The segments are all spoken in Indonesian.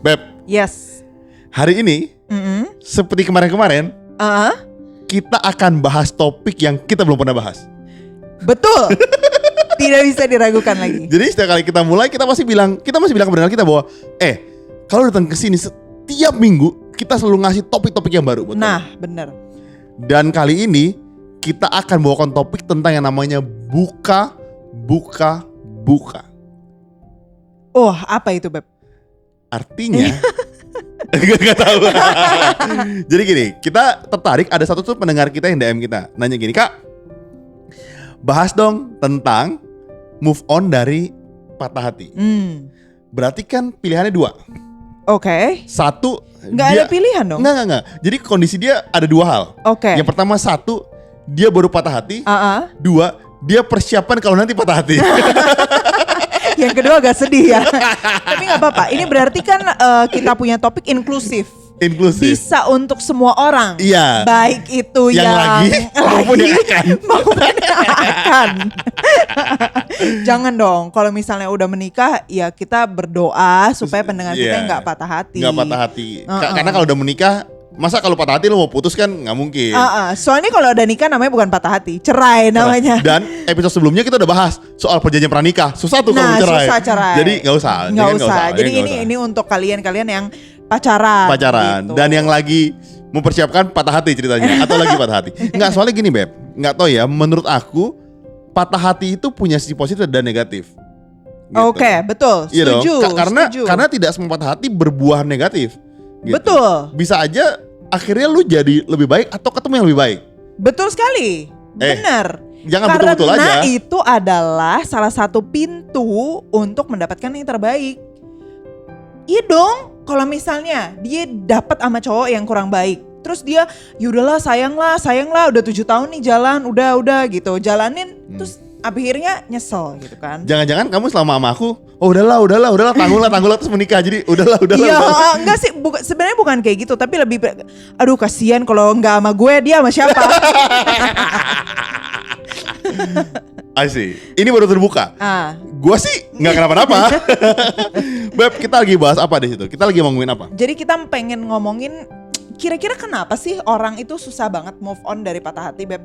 Beb, Yes. hari ini seperti kemarin-kemarin kita akan bahas topik yang kita belum pernah bahas. Betul. Tidak bisa diragukan lagi. Jadi setiap kali kita mulai kita masih bilang ke pendengar kita bahwa kalau datang ke sini setiap minggu kita selalu ngasih topik-topik yang baru buat kalian. Bener. Dan kali ini kita akan bawakan topik tentang yang namanya buka. Oh, apa itu, Beb? Artinya Gak tahu. Jadi gini, kita tertarik, ada satu tuh pendengar kita yang DM kita nanya gini, Kak, bahas dong tentang move on dari patah hati. Berarti kan pilihannya dua. Oke. Satu, Nggak ada pilihan dong? Enggak. Jadi kondisi dia ada dua hal. Oke. Yang pertama, satu, dia baru patah hati. Dua, dia persiapan kalau nanti patah hati. Yang kedua agak sedih ya. Tapi gak apa-apa. Ini berarti kan kita punya topik inklusif. Bisa untuk semua orang. Iya. Baik itu yang lagi maupun yang akan. Jangan dong. Kalau misalnya udah menikah, ya kita berdoa supaya pendengar kita nggak patah hati. Nggak patah hati. Karena kalau udah menikah, masa kalau patah hati lo mau putus kan nggak mungkin. Soalnya kalau udah nikah namanya bukan patah hati, cerai namanya. Dan episode sebelumnya kita udah bahas soal perjanjian pranikah. Susah tuh kalau cerai. Susah cerai. Jadi nggak usah. Jadi ini untuk kalian yang pacaran. Gitu. Dan yang lagi mempersiapkan patah hati ceritanya atau lagi patah hati. Nggak, soalnya gini Beb, nggak tahu ya. Menurut aku patah hati itu punya sisi positif dan negatif. Gitu. Oke, betul. Setuju. Karena tidak semua patah hati berbuah negatif. Gitu. Betul. Bisa aja akhirnya lu jadi lebih baik atau ketemu yang lebih baik. Betul sekali. Benar. Jangan betul-betul aja. Karena itu adalah salah satu pintu untuk mendapatkan yang terbaik. Iya dong. Kalau misalnya dia dapat sama cowok yang kurang baik, terus dia yaudahlah sayang lah udah 7 tahun nih jalan, udah gitu jalanin, terus akhirnya nyesel gitu kan. Jangan-jangan kamu selama sama aku, udahlah tanggulah terus menikah, jadi udahlah. Iya, enggak sih, sebenarnya bukan kayak gitu, tapi lebih aduh kasihan kalau enggak sama gue, dia sama siapa? I see. Ini baru terbuka. Gua sih nggak kenapa-napa. Beb, kita lagi bahas apa di situ? Kita lagi ngomongin apa? Jadi kita pengen ngomongin kira-kira kenapa sih orang itu susah banget move on dari patah hati, Beb?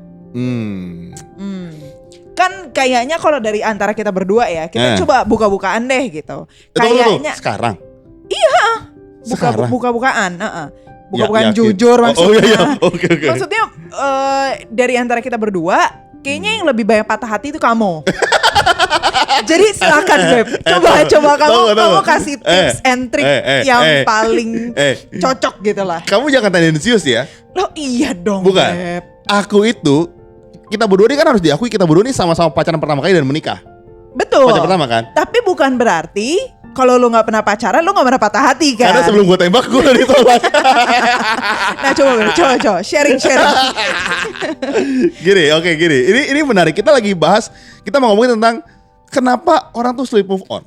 Kan kayaknya kalau dari antara kita berdua ya, kita coba buka-bukaan deh gitu. Kayaknya sekarang. Iya. Buka-bukaan, buka-bukaan jujur maksudnya. Oke. Maksudnya dari antara kita berdua, kayaknya yang lebih banyak patah hati itu kamu. Jadi silakan Beb, coba kamu kasih tips and trick yang paling cocok gitu lah. Kamu jangan tendensius ya. Loh iya dong Bukan. Beb. Aku itu, kita berdua ini kan harus diakui, kita berdua ini sama-sama pacaran pertama kali dan menikah. Betul. Pacaran pertama kan. Tapi bukan berarti kalau lu gak pernah pacaran, lu gak pernah patah hati kan. Karena sebelum gue tembak, gue udah ditolak. Nah coba sharing. Gini. Ini menarik. Kita lagi bahas, kita mau ngomongin tentang kenapa orang tuh sulit move on.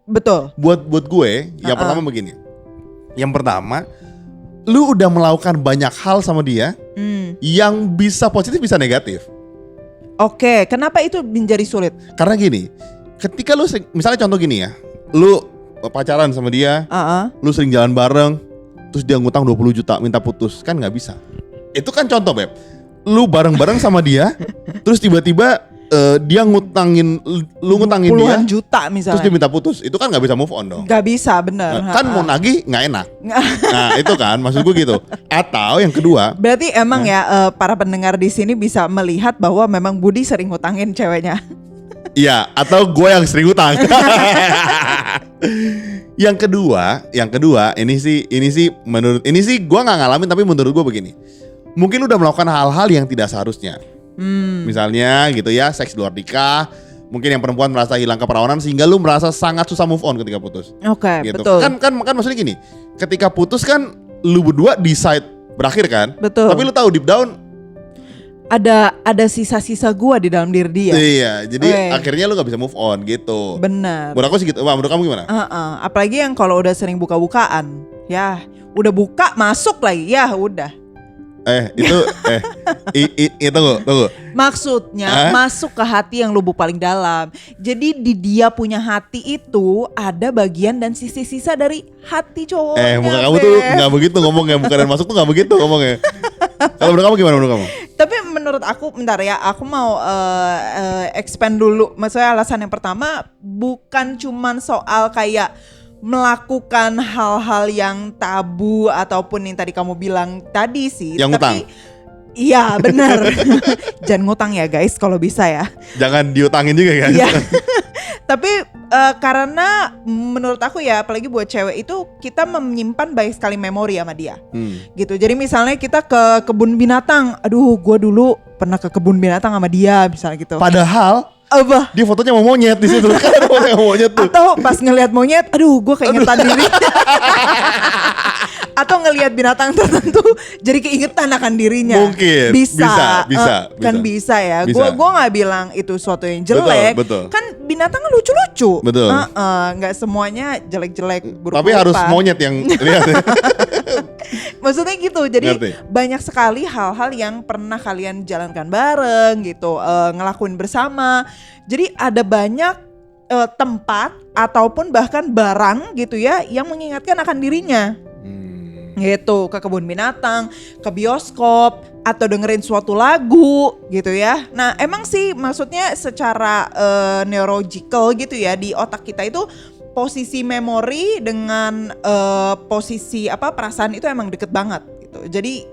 Betul. Buat gue, yang pertama begini. Yang pertama, lu udah melakukan banyak hal sama dia yang bisa positif bisa negatif. Oke, kenapa itu menjadi sulit? Karena gini, ketika lu misalnya contoh gini ya, lu pacaran sama dia, lu sering jalan bareng, terus dia ngutang 20 juta minta putus, kan nggak bisa. Itu kan contoh Beb, lu bareng-bareng sama dia, terus tiba-tiba dia ngutangin puluhan dia juta misalnya, terus dia minta putus, itu kan nggak bisa move on dong. Nggak bisa, bener. Kan mau nagih nggak enak. Nah itu kan maksud gue gitu. Atau yang kedua, berarti emang para pendengar di sini bisa melihat bahwa memang Budi sering ngutangin ceweknya. iya, atau gue yang sering utang. Yang kedua, ini sih menurut gue nggak ngalamin, tapi menurut gue begini. Mungkin lu udah melakukan hal-hal yang tidak seharusnya. Misalnya gitu ya, seks di luar nikah. Mungkin yang perempuan merasa hilang keperawanan sehingga lu merasa sangat susah move on ketika putus. Oke, gitu. betul. Kan maksudnya gini, ketika putus kan lu berdua decide berakhir kan? Betul. Tapi lu tahu deep down ada sisa-sisa gua di dalam diri dia. Iya, jadi akhirnya lu gak bisa move on gitu. Benar. Menurut aku sih gitu. Menurut kamu gimana? Apalagi yang kalau udah sering buka-bukaan, ya udah buka masuk lagi, ya udah. Itu tunggu. Maksudnya masuk ke hati yang lubuk paling dalam. Jadi di dia punya hati itu ada bagian dan sisa-sisa dari hati cowoknya. Muka kamu tuh nggak begitu ngomongnya, bukan dan masuk tuh nggak begitu ngomongnya. Kalau menurut kamu gimana menurut kamu? Tapi menurut aku, bentar ya, aku mau expand dulu. Maksudnya alasan yang pertama bukan cuman soal kayak melakukan hal-hal yang tabu ataupun yang tadi kamu bilang tadi sih. Yang ngutang? Iya benar. Jangan ngutang ya guys kalau bisa ya. Jangan diutangin juga kan? Iya. Tapi karena menurut aku ya, apalagi buat cewek itu kita menyimpan banyak sekali memori sama dia. Gitu. Jadi misalnya kita ke kebun binatang, aduh gue dulu pernah ke kebun binatang sama dia misalnya gitu. Padahal apa? Dia fotonya mau monyet di situ. Kan ada foto yang monyet tuh. Atau pas ngelihat monyet, aduh gue keingetan diri. Atau ngelihat binatang tertentu jadi keingetan akan dirinya. Mungkin bisa. Kan bisa ya. Bisa. Gue nggak bilang itu suatu yang jelek. Betul. Kan binatang kan lucu-lucu. Betul. Nggak semuanya jelek-jelek. Tapi harus monyet yang lihat. Maksudnya gitu. Jadi Ngerti. banyak sekali hal-hal yang pernah kalian jalankan bareng gitu, ngelakuin bersama. Jadi ada banyak tempat ataupun bahkan barang gitu ya yang mengingatkan akan dirinya. Gitu, ke kebun binatang, ke bioskop, atau dengerin suatu lagu gitu ya. Nah emang sih maksudnya secara neurological gitu ya, di otak kita itu posisi memori dengan posisi perasaan itu emang deket banget gitu. Jadi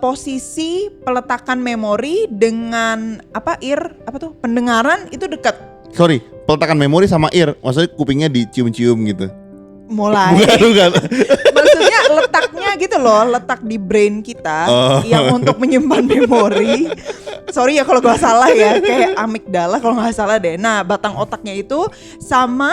posisi peletakan memori dengan pendengaran itu dekat. Sorry, peletakan memori sama ear, maksudnya kupingnya dicium-cium gitu. Mulai. Bukan. Maksudnya letaknya gitu loh, letak di brain kita yang untuk menyimpan memori. Sorry ya kalau gue salah ya, kayak amigdala kalau nggak salah deh. Nah batang otaknya itu sama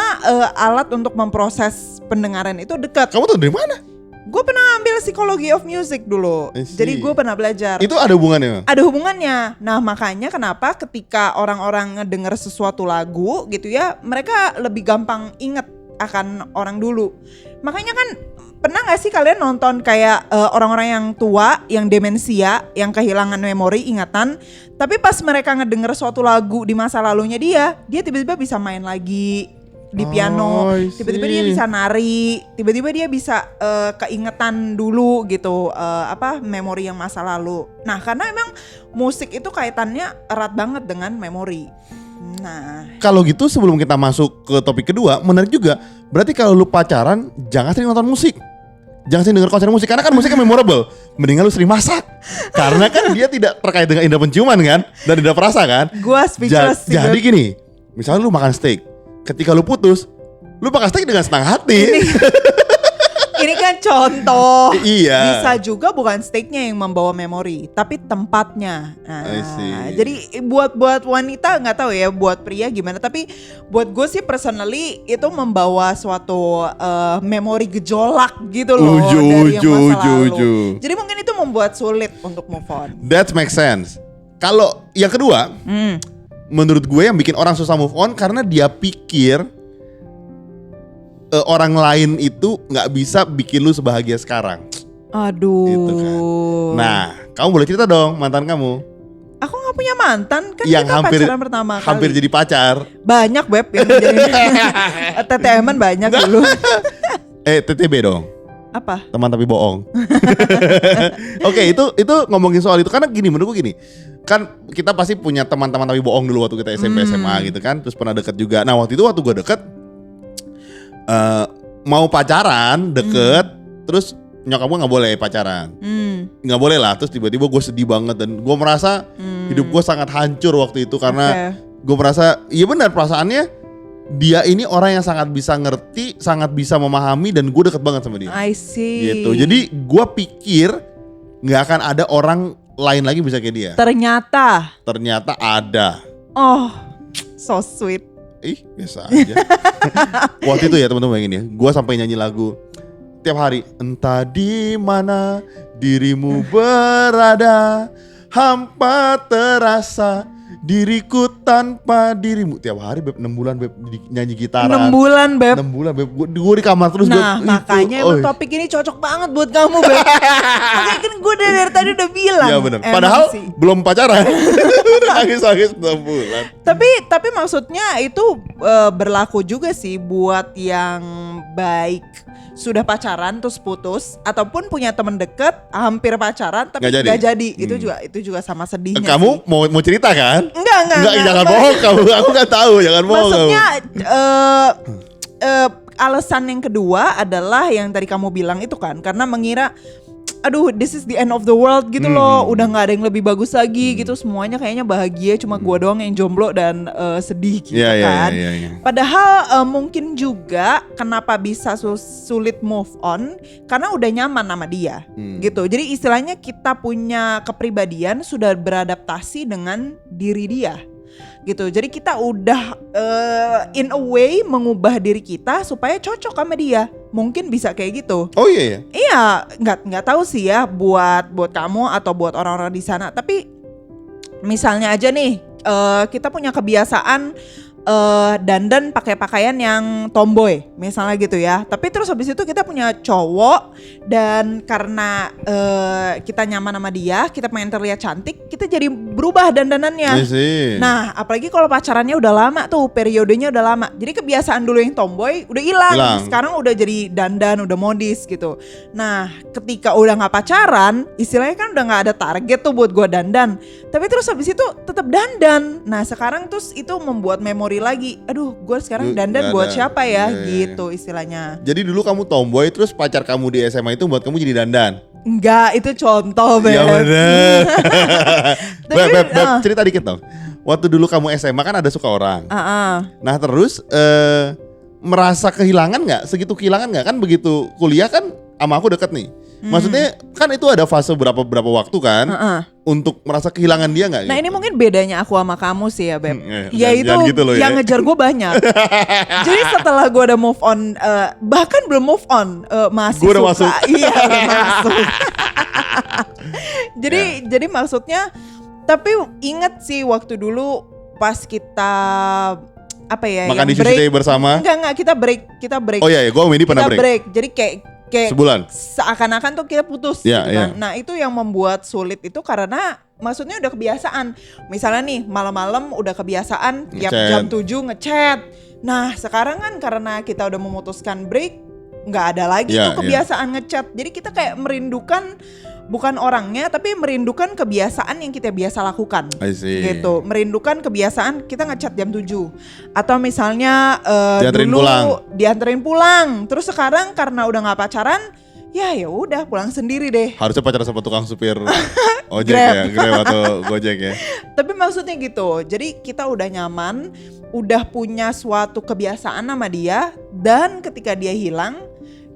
alat untuk memproses pendengaran itu dekat. Kamu tuh dari mana? Gue pernah ambil Psychology of Music dulu, jadi gue pernah belajar. Itu ada hubungannya? Ada hubungannya. Nah makanya kenapa ketika orang-orang ngedenger sesuatu lagu gitu ya, mereka lebih gampang inget akan orang dulu. Makanya kan pernah gak sih kalian nonton kayak orang-orang yang tua, yang demensia, yang kehilangan memori, ingatan, tapi pas mereka ngedenger suatu lagu di masa lalunya dia tiba-tiba bisa main lagi di piano, tiba-tiba dia bisa nari, tiba-tiba dia bisa keingetan dulu gitu, memori yang masa lalu. Nah karena emang musik itu kaitannya erat banget dengan memori. Nah, kalau gitu sebelum kita masuk ke topik kedua, menarik juga. Berarti kalau lu pacaran, jangan sering nonton musik, jangan sering denger konser musik, karena kan musiknya memorable. Mendingan lu sering masak, karena kan dia tidak terkait dengan indera penciuman kan, dan indera perasa kan. Gua speechless sih. Jadi gini, misalnya lu makan steak, ketika lu putus, lu makan steak dengan senang hati. Ini kan contoh. Iya. Bisa juga bukan steaknya yang membawa memori, tapi tempatnya. Nah, jadi buat wanita nggak tahu ya, buat pria gimana. Tapi buat gue sih personally itu membawa suatu memori gejolak gitu loh dari yang masa lalu. Jadi mungkin itu membuat sulit untuk move on. That makes sense. Kalau yang kedua, menurut gue yang bikin orang susah move on karena dia pikir orang lain itu nggak bisa bikin lu sebahagia sekarang. Aduh. Gitu kan. Nah, kamu boleh cerita dong mantan kamu. Aku nggak punya mantan, kan yang kita hampir, pacaran pertama kali. Hampir jadi pacar. Banyak Beb yang jadi TTM-an banyak dulu. TTB dong. Apa? Teman tapi bohong. Oke, itu ngomongin soal itu karena gini, menurutku gini. Kan kita pasti punya teman-teman tapi bohong dulu waktu kita SMP SMA gitu kan, terus pernah deket juga. Nah, waktu gue deket mau pacaran deket, terus nyokap gue nggak boleh pacaran, nggak boleh lah. Terus tiba-tiba gue sedih banget dan gue merasa hidup gue sangat hancur waktu itu karena gue merasa iya benar perasaannya dia ini orang yang sangat bisa ngerti, sangat bisa memahami dan gue deket banget sama dia. I see. Gitu. Jadi gue pikir nggak akan ada orang lain lagi bisa kayak dia. Ternyata ada. Oh, so sweet. Biasa aja. Waktu itu ya teman-teman bayangin ya, gue sampai nyanyi lagu tiap hari. Entah di mana dirimu berada, hampa terasa Diriku tanpa dirimu. Tiap hari Beb 6 bulan Beb nyanyi gitaran. 6 bulan Beb. 6 bulan Beb. Gue di kamar terus Nah Beb. makanya emang topik ini cocok banget buat kamu Beb. Makanya kan gue dari tadi udah bilang. Iya benar. Emang Padahal sih. belum pacaran. Udah nangis-nangis 6 bulan. Tapi maksudnya itu berlaku juga sih buat yang baik sudah pacaran terus putus ataupun punya temen deket hampir pacaran tapi Nggak jadi. nggak jadi. Itu juga sama sedihnya Kamu sih. mau cerita kan? Enggak. Jangan bohong kamu. Aku nggak tahu, jangan bohong. Maksudnya alasan yang kedua adalah yang tadi kamu bilang itu kan karena mengira aduh this is the end of the world gitu loh, udah nggak ada yang lebih bagus lagi gitu, semuanya kayaknya bahagia cuma gua doang yang jomblo dan sedih gitu kan. Iya. Padahal mungkin juga kenapa bisa sulit move on karena udah nyaman sama dia gitu. Jadi istilahnya kita punya kepribadian sudah beradaptasi dengan diri dia gitu. Jadi kita udah in a way mengubah diri kita supaya cocok sama dia. Mungkin bisa kayak gitu. Oh iya. Iya, nggak tahu sih ya buat kamu atau buat orang-orang di sana. Tapi misalnya aja nih kita punya kebiasaan dandan pakai pakaian yang tomboy misalnya gitu ya. Tapi terus habis itu kita punya cowok dan karena kita nyaman sama dia, kita pengen terlihat cantik, kita jadi berubah dandanannya. Nah, apalagi kalau pacarannya udah lama tuh, periodenya udah lama. Jadi kebiasaan dulu yang tomboy udah hilang. Sekarang udah jadi dandan, udah modis gitu. Nah, ketika udah nggak pacaran, istilahnya kan udah nggak ada target tuh buat gua dandan. Tapi terus habis itu tetap dandan. Nah, sekarang terus itu membuat memori lagi. Aduh, gue sekarang dandan buat siapa ya? Gitu istilahnya. Jadi dulu kamu tomboy terus pacar kamu di SMA itu buat kamu jadi dandan? Enggak, itu contoh Beb. Ya bener. Beb, cerita dikit dong. Waktu dulu kamu SMA kan ada suka orang. Nah terus merasa kehilangan gak? Segitu kehilangan gak? Kan begitu kuliah kan sama aku deket nih. Maksudnya kan itu ada fase berapa waktu kan untuk merasa kehilangan dia nggak? Nah gitu? ini mungkin bedanya aku sama kamu sih ya Beb. Ya itu gitu loh, yang ngejar gue banyak. Jadi setelah gue udah move on, bahkan belum move on, masih gua udah suka. masuk. Iya udah masuk. Jadi maksudnya, tapi inget sih waktu dulu pas kita apa ya? Makan di break, Sushi bersama? Enggak kita break. Oh iya, gue sama ini pernah break. Jadi kayak sebulan. Seakan-akan tuh kita putus gitu kan. Yeah. Nah itu yang membuat sulit itu karena maksudnya udah kebiasaan. Misalnya nih malam-malam udah kebiasaan tiap jam 7 ngechat. Nah sekarang kan karena kita udah memutuskan break, nggak ada lagi tuh kebiasaan ngechat. Jadi kita kayak merindukan bukan orangnya tapi merindukan kebiasaan yang kita biasa lakukan. Gitu. Merindukan kebiasaan kita ngechat jam 7. Atau misalnya dulu dianterin pulang. Terus sekarang karena udah nggak pacaran, ya udah pulang sendiri deh. Harusnya pacaran sama tukang supir ojek ya, Grab atau Gojek ya. Tapi maksudnya gitu. Jadi kita udah nyaman, udah punya suatu kebiasaan sama dia, dan ketika dia hilang,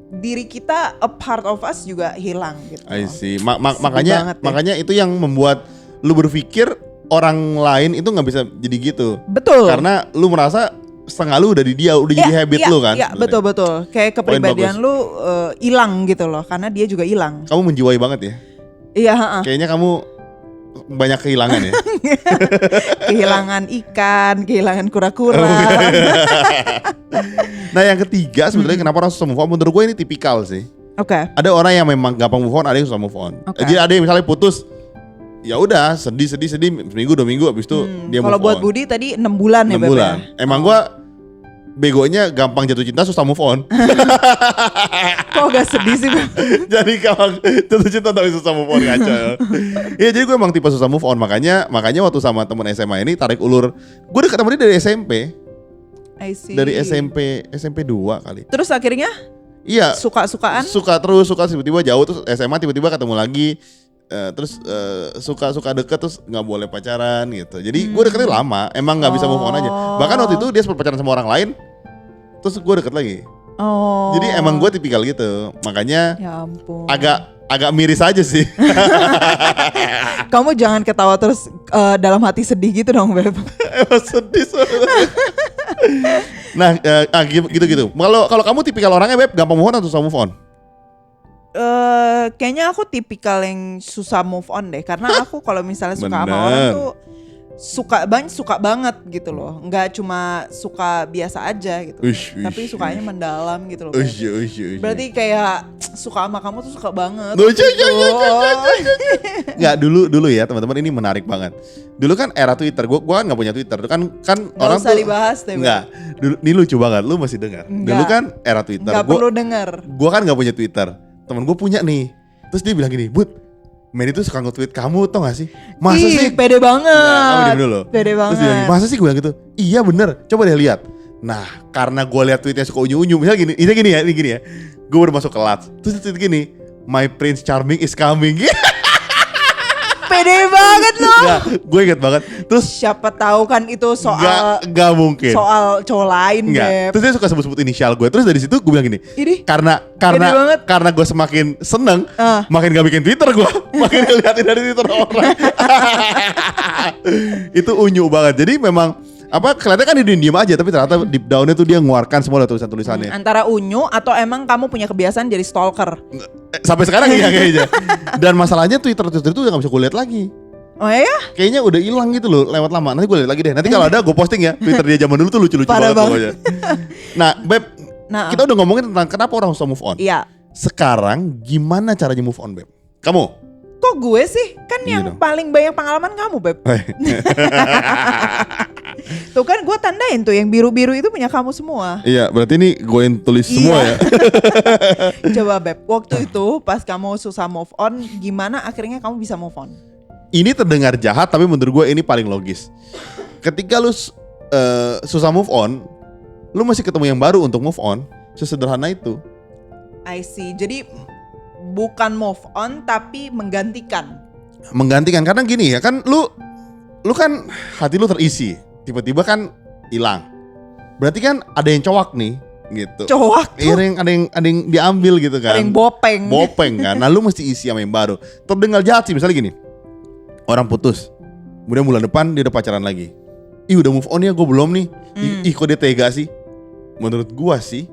diri kita, a part of us juga hilang gitu. I see. Makanya itu yang membuat lu berpikir orang lain itu nggak bisa jadi gitu. Betul. Karena lu merasa setengah lu udah di dia, udah jadi habit lu kan. Iya betul. Kayak kepribadian lu hilang gitu loh, karena dia juga hilang. Kamu menjiwai banget ya. Iya. Kayaknya kamu banyak kehilangan ya. Kehilangan ikan, kehilangan kura-kura. Nah yang ketiga sebenarnya kenapa orang susah move on? Menurut gue ini tipikal sih. Oke. Ada orang yang memang gampang move on, ada yang susah move on. Jadi ada yang misalnya putus, ya udah sedih seminggu 2 minggu abis itu dia move on. Kalau buat Budi tadi 6 bulan ya 6 bulan. Emang gue begonya gampang jatuh cinta susah move on. Kok gak sedih sih Beb? Jadi gampang jatuh cinta tapi susah move on, kacau. Iya jadi gue emang tipe susah move on. Makanya waktu sama temen SMA ini tarik ulur. Gue dekat sama dia dari SMP. I see. Dari SMP 2 kali. Terus akhirnya? Iya. Suka-sukaan? Suka tiba-tiba jauh, terus SMA tiba-tiba ketemu lagi. Terus suka deket terus nggak boleh pacaran gitu. Jadi gue deketnya lama, emang nggak bisa move on aja. Bahkan waktu itu dia sempat pacaran sama orang lain, terus gue deket lagi. Jadi emang gue tipikal gitu, makanya ya ampun. agak miris aja sih. Kamu jangan ketawa terus dalam hati sedih gitu dong Beb. Emang sedih soalnya. Nah gitu. Kalau kamu tipikal orangnya Beb, gampang move on atau susah move on? Kayaknya aku tipikal yang susah move on deh, karena aku kalau misalnya suka sama orang tuh suka banget gitu loh, nggak cuma suka biasa aja gitu, tapi sukanya mendalam gitu loh. Berarti kayak suka sama kamu tuh suka banget. Nggak, dulu ya teman-teman, ini menarik banget. Dulu kan era Twitter, gua kan nggak punya Twitter, kan Gak orang usah tuh dibahas deh. nggak. Dulu ini lucu banget, lu masih dengar. Dulu kan era Twitter, nggak perlu denger. Gua kan nggak punya Twitter, temen gue punya nih. Terus dia bilang gini, Bud, Mary tuh suka nge-tweet kamu, tau gak sih? Masa sih? Pede banget. Kamu diem dulu. Pede banget. Terus dia bilang, masa sih? Gue bilang gitu. Iya bener, coba deh lihat. Nah, karena gue lihat tweetnya suka unyu-unyu, misalnya gini ya. Gue baru masuk kelas, terus dia tweet gini, My Prince Charming is coming. Pede banget loh. Nggak, gue inget banget. Terus siapa tahu kan itu soal Gak mungkin. Soal cowok lain, Beb. Terus dia suka sebut-sebut inisial gue. Terus dari situ gue bilang gini, ini karena gue semakin seneng, makin gak bikin Twitter gue, makin ngeliatin dari Twitter orang. Itu unyu banget. Jadi memang kelihatannya kan dia diem aja, tapi ternyata deep down-nya tuh dia ngeluarkan semua tulisan-tulisannya. Antara unyu atau emang kamu punya kebiasaan jadi stalker? Sampai sekarang ya kayaknya. Dan masalahnya Twitter itu udah gak bisa gue lihat lagi. Oh ya? Kayaknya udah hilang gitu loh, lewat lama. Nanti gue lihat lagi deh. Nanti kalau ada gue posting ya. Twitter dia zaman dulu tuh lucu-lucu banget pokoknya. Nah, Beb, kita udah ngomongin tentang kenapa orang susah move on. Iya. Sekarang gimana caranya move on, Beb? Kamu? Kok gue sih? Kan yang paling banyak pengalaman kamu, Beb. Tuh kan gue tandain tuh yang biru-biru itu punya kamu semua. Iya, berarti ini gue yang tulis semua ya. Coba Beb, waktu itu pas kamu susah move on, gimana akhirnya kamu bisa move on? Ini terdengar jahat, tapi menurut gue ini paling logis. Ketika lu susah move on, lu masih ketemu yang baru untuk move on. Sesederhana itu. I see. Jadi bukan move on tapi menggantikan. Menggantikan, karena gini ya, kan lu kan hati lu terisi, tiba-tiba kan hilang. Berarti kan ada yang cowok nih gitu. Cowok tuh? Ada yang diambil gitu kan. Ada yang bopeng. Bopeng kan. Nah lu mesti isi sama yang baru. Terdengar jahat sih, misalnya gini. Orang putus, kemudian bulan depan dia udah pacaran lagi. Ih udah move on ya, gue belum nih. Ih kok dia tega sih? Menurut gua sih,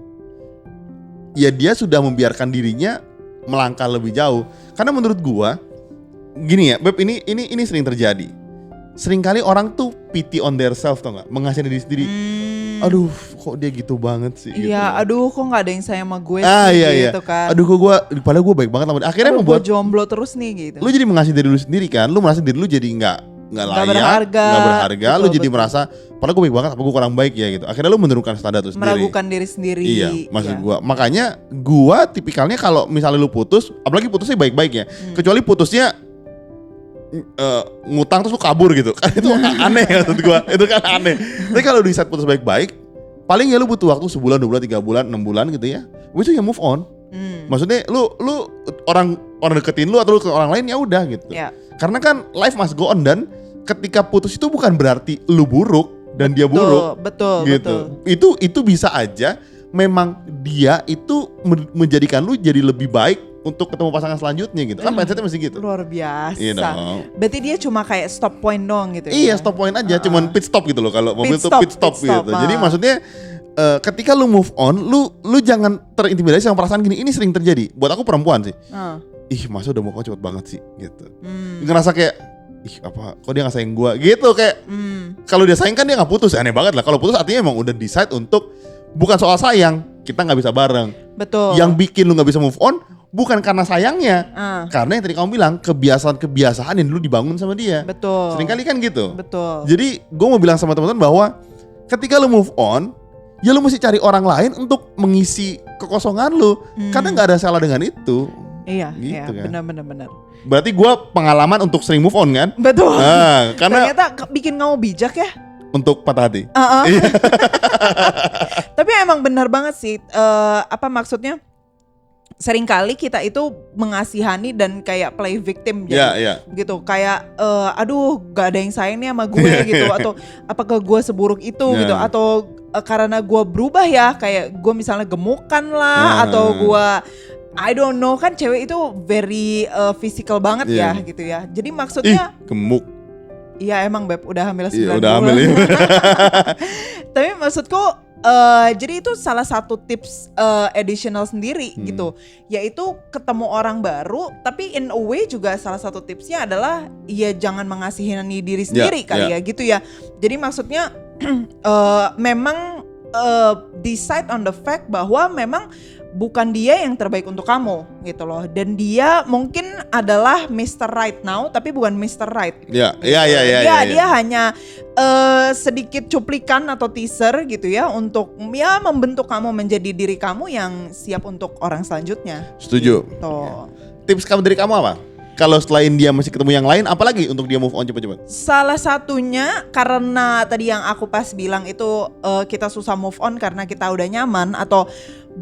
ya dia sudah membiarkan dirinya melangkah lebih jauh. Karena menurut gua, gini ya Beb, ini sering terjadi. Seringkali orang tuh pity on their self, tau gak? Mengasihani diri sendiri. Aduh kok dia gitu banget sih. Iya, gitu. aduh kok gak ada yang sayang sama gue sih gitu kan. Aduh kok padahal gue baik banget. Akhirnya membuat gue jomblo terus nih gitu. Lu jadi mengasihi diri lu sendiri kan. Lu merasa diri lu jadi gak layak, gak berharga. Betul, lu jadi merasa padahal gue baik banget, apa gue kurang baik ya gitu. Akhirnya lu menurunkan standar tuh sendiri. Meragukan diri sendiri. Iya, maksud gue. Makanya gue tipikalnya kalau misalnya lu putus, apalagi putusnya baik-baik ya. Kecuali putusnya ngutang terus lu kabur gitu. Kan itu aneh maksud gue. Itu kan aneh. Tapi kalau di saat putus baik-baik, paling ya lu butuh waktu sebulan, 2 bulan, 3 bulan, 6 bulan gitu ya. Itu ya move on. Maksudnya lu orang deketin lu atau lu ke orang lain ya udah gitu. Yeah. Karena kan life must go on, dan ketika putus itu bukan berarti lu buruk dan dia buruk. Betul. Itu bisa aja memang dia itu menjadikan lu jadi lebih baik untuk ketemu pasangan selanjutnya gitu. Kan mindsetnya masih gitu. Luar biasa. You know. Berarti dia cuma kayak stop point dong gitu. Iya, stop point aja, cuman pit stop gitu loh, kalau mobil tuh pit stop gitu. Jadi maksudnya ketika lu move on, lu jangan terintimidasi sama perasaan gini. Ini sering terjadi. Buat aku perempuan sih. Ih, masa udah move on cepet banget sih gitu. Ngerasa kayak kok dia gak sayang gua gitu, kayak kalau dia sayang kan dia gak putus. Aneh banget lah. Kalau putus artinya emang udah decide untuk bukan soal sayang, kita gak bisa bareng. Betul. Yang bikin lu gak bisa move on bukan karena sayangnya, karena yang tadi kamu bilang kebiasaan-kebiasaan yang dulu dibangun sama dia. Betul. Seringkali kan gitu. Betul. Jadi gue mau bilang sama teman-teman bahwa ketika lu move on, ya lu mesti cari orang lain untuk mengisi kekosongan lu, karena nggak ada salah dengan itu. Iya, gitu iya, kan. benar. Berarti gue pengalaman untuk sering move on kan? Betul. Nah, karena ternyata bikin kamu bijak ya. Untuk patah hati. Tapi emang benar banget sih. Apa maksudnya? Seringkali kita itu mengasihani dan kayak play victim gitu, kayak aduh gak ada yang sayang nih sama gue gitu, atau apakah gue seburuk itu gitu, atau karena gue berubah ya, kayak gue misalnya gemukan lah, atau gue I don't know, kan cewek itu very physical banget ya gitu ya. Jadi maksudnya gemuk. Iya emang Beb, udah hamil 9 udah bulan. Hamil, ya. Tapi maksudku Jadi itu salah satu tips additional sendiri gitu, yaitu ketemu orang baru, tapi in a way juga salah satu tipsnya adalah ya jangan mengasihani diri sendiri kali ya gitu ya. Jadi maksudnya memang decide on the fact bahwa memang bukan dia yang terbaik untuk kamu gitu loh, dan dia mungkin adalah Mr. Right now tapi bukan Mr. Right. Iya. Dia hanya sedikit cuplikan atau teaser gitu ya untuk ya membentuk kamu menjadi diri kamu yang siap untuk orang selanjutnya. Setuju. Gitu. Tips kamu dari kamu apa? Kalau selain dia masih ketemu yang lain, apalagi untuk dia move on cepat-cepat? Salah satunya karena tadi yang aku pas bilang itu kita susah move on karena kita udah nyaman atau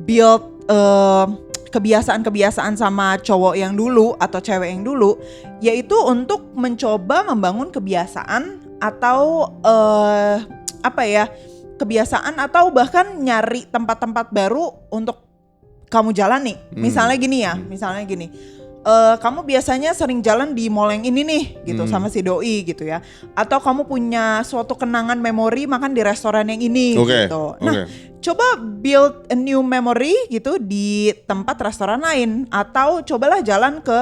build kebiasaan-kebiasaan sama cowok yang dulu atau cewek yang dulu, yaitu untuk mencoba membangun kebiasaan atau kebiasaan atau bahkan nyari tempat-tempat baru untuk kamu jalani. Misalnya gini, kamu biasanya sering jalan di mall yang ini nih gitu sama si doi gitu ya, atau kamu punya suatu kenangan memori makan di restoran yang ini gitu. Nah, coba build a new memory gitu di tempat restoran lain, atau cobalah jalan ke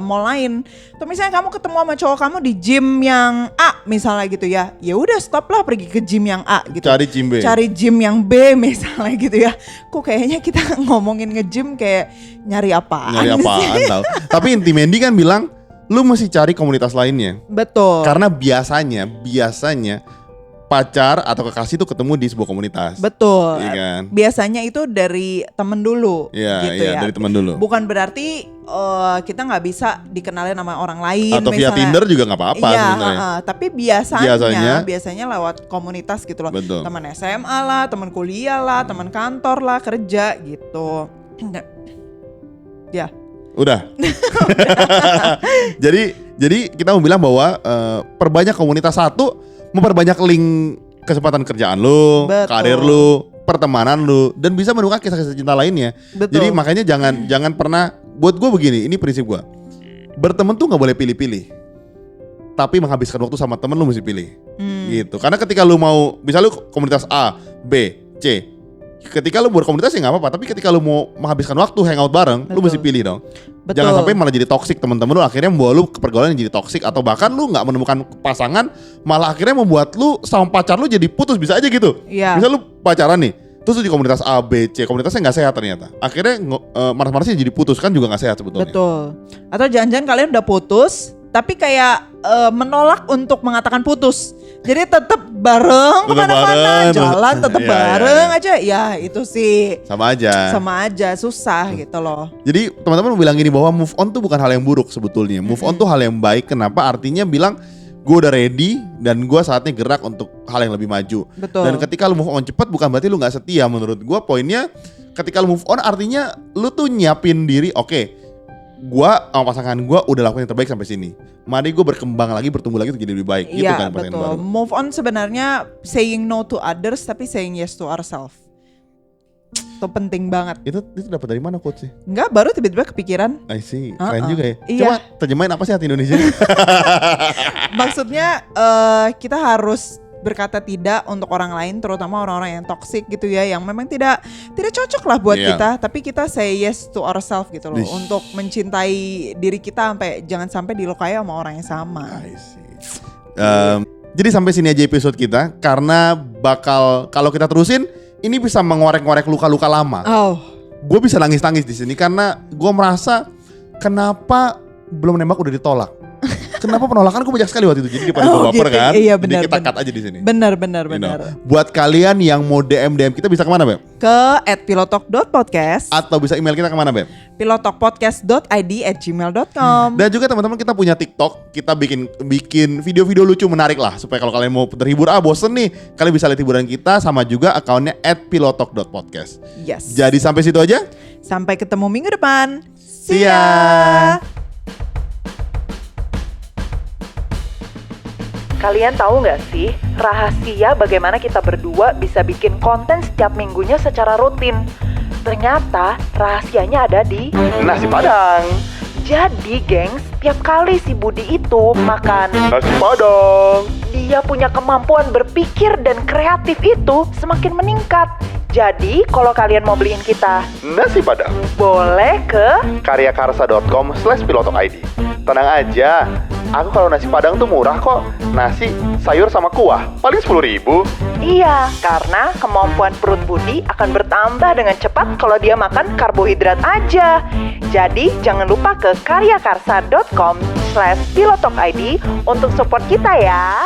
mall lain. Atau misalnya kamu ketemu sama cowok kamu di gym yang A misalnya gitu ya, ya udah stop lah pergi ke gym yang A gitu. Cari gym yang B misalnya gitu ya. Kok kayaknya kita ngomongin nge-gym kayak nyari apaan tahu. Tapi inti Mandy kan bilang lu mesti cari komunitas lainnya. Betul. Karena biasanya pacar atau kekasih tuh ketemu di sebuah komunitas. Betul. Iya kan? Biasanya itu dari temen dulu. Iya, dari temen dulu. Bukan berarti kita nggak bisa dikenalin sama orang lain. Atau via Tinder juga nggak apa-apa sebenarnya. Tapi biasanya lewat komunitas gitu loh. Betul. Teman SMA lah, teman kuliah lah, teman kantor lah, kerja gitu. Ya. Udah. Jadi kita mau bilang bahwa perbanyak komunitas satu, memperbanyak link kesempatan kerjaan lu, karir lu, pertemanan lu, dan bisa menemukan kisah-kisah cinta lainnya. Betul. Jadi makanya jangan pernah, buat gue begini, ini prinsip gue. Berteman tuh gak boleh pilih-pilih, tapi menghabiskan waktu sama temen lu mesti pilih. Gitu. Karena ketika lu mau, bisa lu komunitas A, B, C, ketika lu berkomunitas ya gak apa-apa, tapi ketika lu mau menghabiskan waktu hangout bareng, lu mesti pilih dong. Betul. Jangan sampai malah jadi toksik, teman-teman lu akhirnya membawa lu ke pergaulan yang jadi toksik, atau bahkan lu nggak menemukan pasangan, malah akhirnya membuat lu sama pacar lu jadi putus, bisa aja gitu. Iya. Misal lu pacaran nih, terus lu di komunitas A, B, C, komunitasnya nggak sehat ternyata. Akhirnya manas-manasnya jadi putus, kan juga nggak sehat sebetulnya. Betul. Atau jangan-jangan kalian udah putus, tapi kayak menolak untuk mengatakan putus. Jadi tetap bareng kemana-mana, jalan tetap bareng aja. Ya itu sih sama aja susah gitu loh. Jadi teman-teman bilang gini bahwa move on tuh bukan hal yang buruk sebetulnya. Move on tuh hal yang baik. Kenapa? Artinya bilang gue udah ready dan gue saatnya gerak untuk hal yang lebih maju. Betul. Dan ketika lu move on cepat bukan berarti lu gak setia. Menurut gue poinnya ketika lu move on artinya lu tuh nyiapin diri. Oke, gue sama pasangan gue udah lakukan yang terbaik sampai sini. Mari gue berkembang lagi, bertumbuh lagi untuk jadi lebih baik. Gitu kan betul. Baru. Move on sebenarnya saying no to others tapi saying yes to ourselves. Itu penting banget. Itu dapat dari mana quotes sih? Enggak, baru tiba-tiba kepikiran. I see, keren juga ya. Iya. Coba terjemahin apa sih hati Indonesia? Maksudnya kita harus berkata tidak untuk orang lain, terutama orang-orang yang toksik gitu ya, yang memang tidak cocok lah buat kita, tapi kita say yes to ourselves gitu loh, untuk mencintai diri kita jangan sampai dilukai sama orang yang sama. I see. Jadi sampai sini aja episode kita, karena kalau kita terusin ini bisa mengorek-ngorek luka-luka lama. Gue bisa nangis-nangis di sini karena gue merasa kenapa belum nembak udah ditolak. Kenapa penolakan gue banyak sekali waktu itu, jadi daripada gue baper gitu. Kan. Iya, jadi kita cut aja di sini. Benar. Buat kalian yang mau DM kita bisa kemana, Beb? Ke @pilotalk.podcast. Atau bisa email kita kemana, Beb? pilotalkpodcast.id@gmail.com. Dan juga teman-teman kita punya TikTok, kita bikin video-video lucu menarik lah, supaya kalau kalian mau terhibur, bosen nih, kalian bisa lihat hiburan kita, sama juga akunnya @pilotalk.podcast. Yes. Jadi sampai situ aja. Sampai ketemu minggu depan. See ya. Kalian tahu nggak sih rahasia bagaimana kita berdua bisa bikin konten setiap minggunya secara rutin? Ternyata rahasianya ada di nasi padang. Jadi gengs, tiap kali si Budi itu makan nasi padang, dia dia punya kemampuan berpikir dan kreatif itu semakin meningkat. Jadi, kalau kalian mau beliin kita Nasi Padang. boleh ke karyakarsa.com/pilotokid. Tenang aja, aku kalau nasi Padang tuh murah kok. Nasi, sayur sama kuah, paling 10.000. Iya, karena kemampuan perut Budi akan bertambah dengan cepat kalau dia makan karbohidrat aja. Jadi, jangan lupa ke karyakarsa.com/pilotokid untuk support kita ya.